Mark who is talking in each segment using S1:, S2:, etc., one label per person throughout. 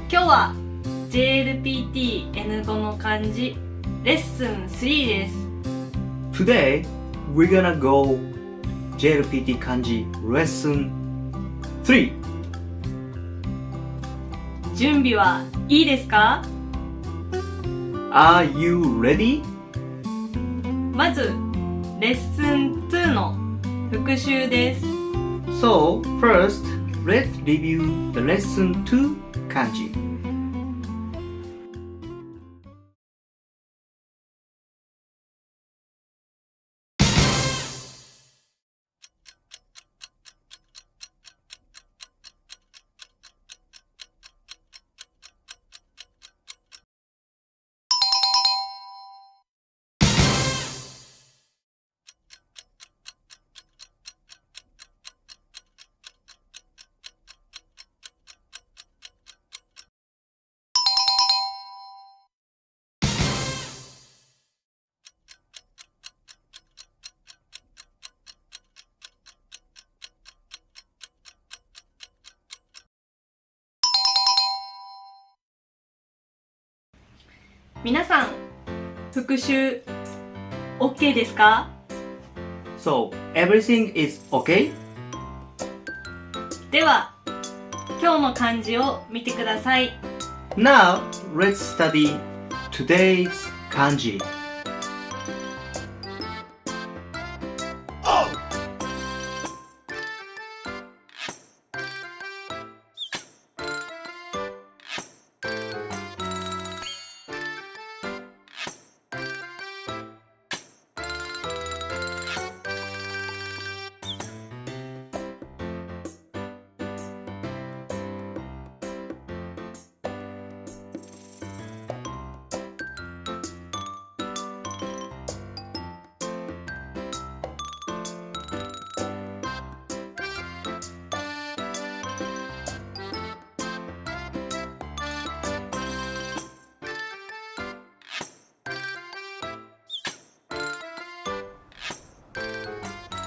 S1: 今日は JLPT N5 の漢字レッスン3です。
S2: Today, we're gonna go JLPT Kanji Lesson 3.
S1: 準備はいいですか？
S2: Are you ready?
S1: まずレッスン2の復習です。
S2: So, first, let's review the Lesson 2 Kanji.
S1: 皆さん復習 OK ですか？
S2: So, everything is okay?
S1: では今日の漢字を見てください。
S2: Now, let's study today's kanji.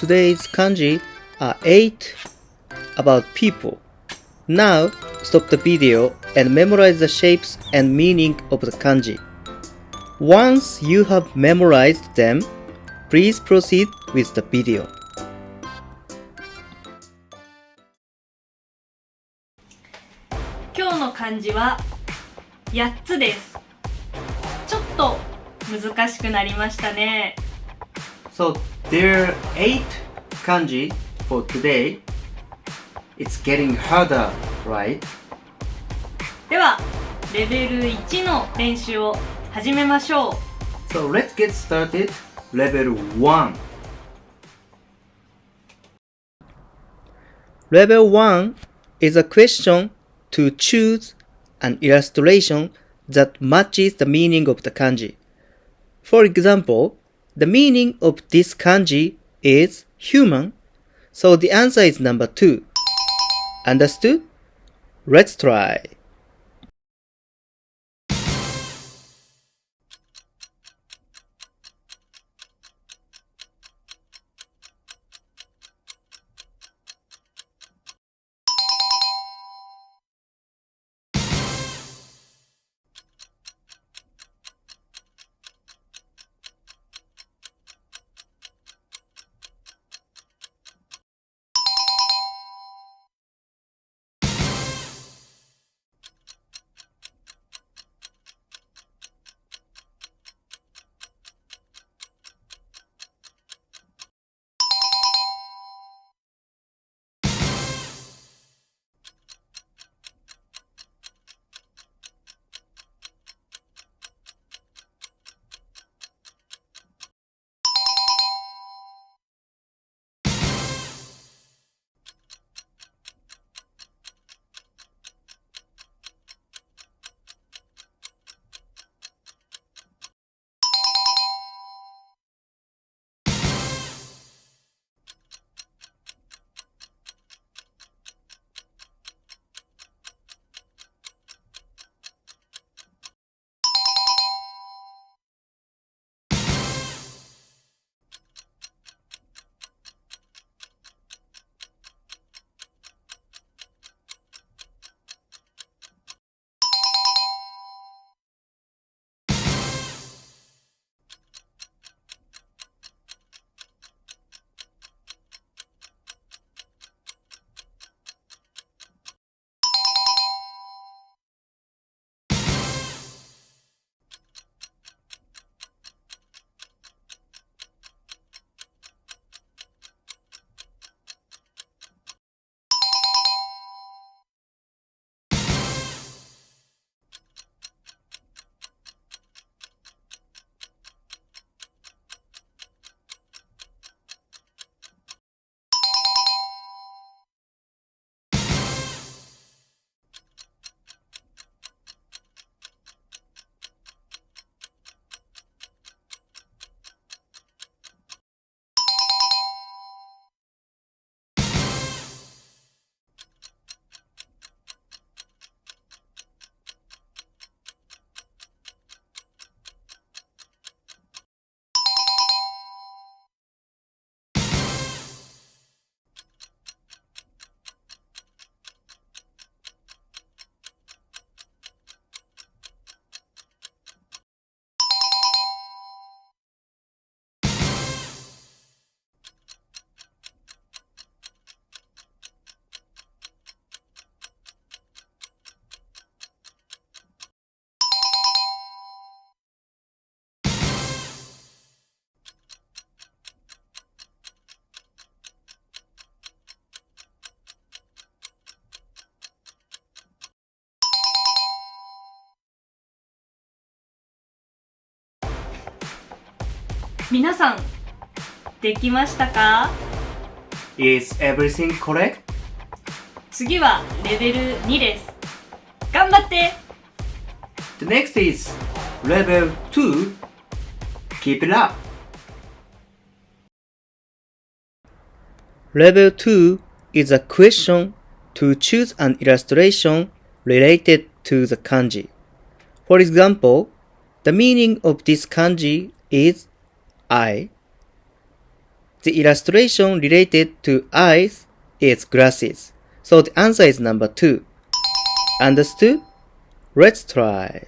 S2: Today's kanji are 8 about people. Now, stop the video and memorize the shapes and meaning of the kanji. Once you have memorized them, please proceed with the video.
S1: 今日の漢字は8つです。ちょっと難しくなりましたね。
S2: So, there are 8 kanji for today. It's getting harder, right?
S1: ではレベル1の練習を始めましょう。
S2: So, let's get started. Level 1. Level 1 is a question to choose an illustration that matches the meaning of the kanji. For example, the meaning of this kanji is human, so the answer is number 2. Understood? Let's try.
S1: 皆さん、できましたか？
S2: Is everything correct?
S1: 次はレベル2です。頑張って！
S2: The next is level 2. Keep it up. Level 2 is a question to choose an illustration related to the kanji. For example, the meaning of this kanji is eye. The illustration related to eyes is glasses. So the answer is number 2. Understood? Let's try.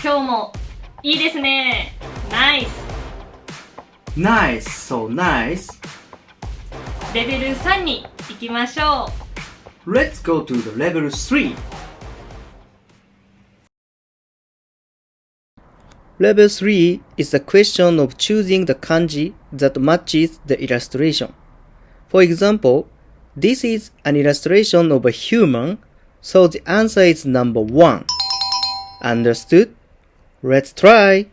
S1: 今日もいいですね。ナイス。
S2: Nice, so nice.
S1: レベル3に行きましょう。
S2: Let's go to the level 3. Level 3 is a question of choosing the kanji that matches the illustration. For example, this is an illustration of a human, so the answer is number 1. Understood? Let's try.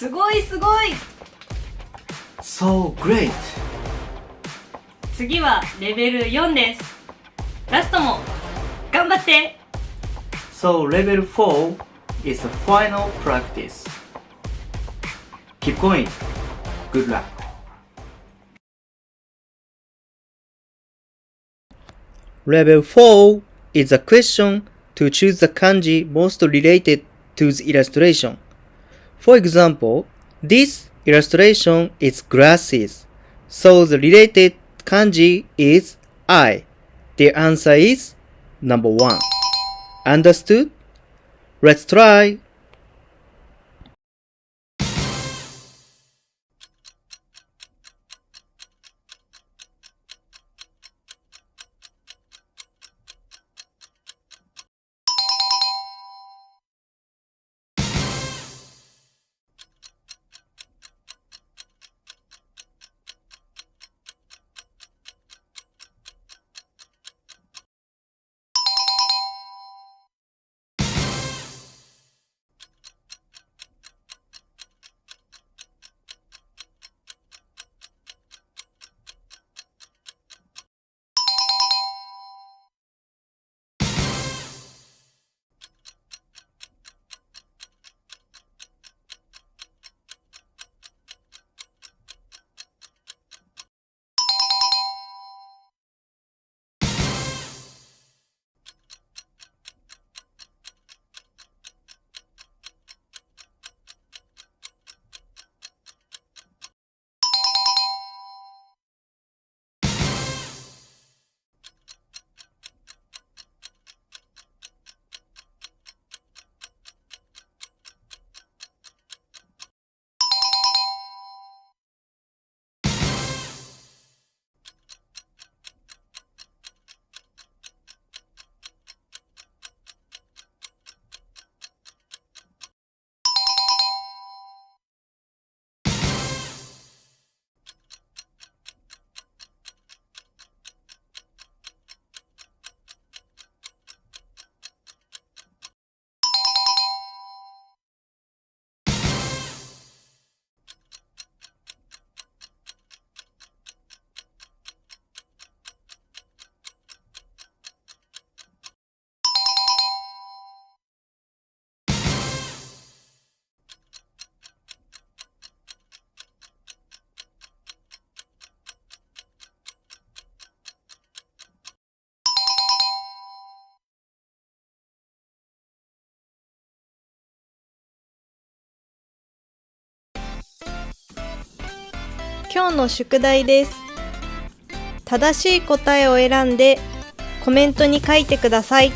S1: すごいすごい。
S2: So great!
S1: 次はレベル4です。ラストも頑張って。
S2: So level 4 is the final practice. Keep going. Good luck. Level 4 is a question to choose the kanji most related to the illustration. For example, this illustration is glasses, so the related kanji is I. The answer is number 1. Understood? Let's try!
S3: 今日の宿題です。正しい答えを選んでコメントに書いてください。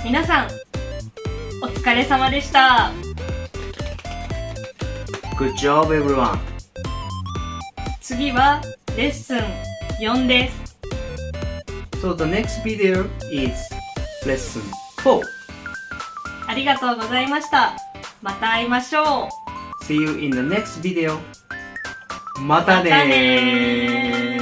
S1: 皆さんお疲れ様でした。
S2: Good job, everyone.
S1: 次はレッスン4です。
S2: So the next video is lesson 4.
S1: ありがとうございました。また会いましょう。
S2: See you in the next video. またねー。